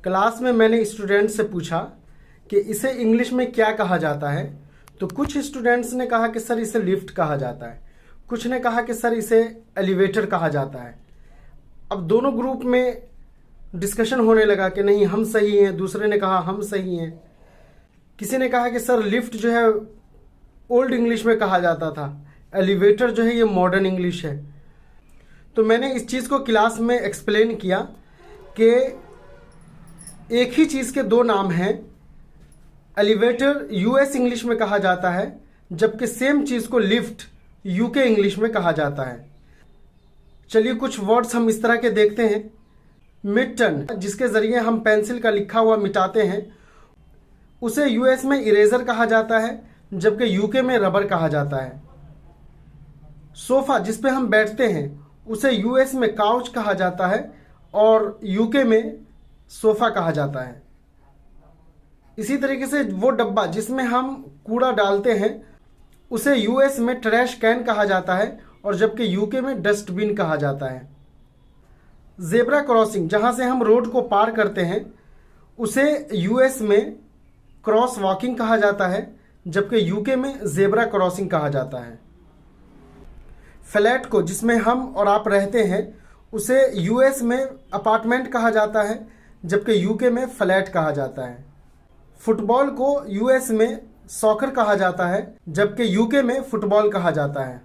Class में मैंने student से पूछा कि इसे इंग्लिश में क्या कहा जाता है। तो कुछ स्टूडेंट्स ने कहा कि सर इसे लिफ्ट कहा जाता है, कुछ ने कहा कि सर इसे एलिवेटर कहा जाता है। अब दोनों ग्रुप में डिस्कशन होने लगा कि नहीं हम सही हैं, दूसरे ने कहा हम सही हैं। किसी ने कहा कि सर लिफ्ट जो है ओल्ड इंग्लिश में कहा जाता था, एलिवेटर जो है ये मॉडर्न इंग्लिश है। तो मैंने इस चीज़ को क्लास में एक्सप्लेन किया कि एक ही चीज़ के दो नाम हैं। एलिवेटर यूएस इंग्लिश में कहा जाता है, जबकि सेम चीज़ को लिफ्ट यूके इंग्लिश में कहा जाता है। चलिए कुछ वर्ड्स हम इस तरह के देखते हैं। मिटन, जिसके ज़रिए हम पेंसिल का लिखा हुआ मिटाते हैं, उसे यूएस में इरेजर कहा जाता है, जबकि यूके में रबर कहा जाता है। सोफ़ा, जिस पे हम बैठते हैं, उसे यूएस में काउच कहा जाता है और यूके में सोफ़ा कहा जाता है। इसी तरीके से वो डब्बा जिसमें हम कूड़ा डालते हैं, उसे यूएस में ट्रैश कैन कहा जाता है और जबकि यूके में डस्टबिन कहा जाता है। ज़ेब्रा क्रॉसिंग, जहाँ से हम रोड को पार करते हैं, उसे यूएस में क्रॉस वॉकिंग कहा जाता है, जबकि यूके में ज़ेब्रा क्रॉसिंग कहा जाता है। फ्लैट को, जिसमें हम और आप रहते हैं, उसे यूएस में अपार्टमेंट कहा जाता है, जबकि यूके में फ्लैट कहा जाता है। फुटबॉल को यूएस में सॉकर कहा जाता है, जबकि यूके में फुटबॉल कहा जाता है।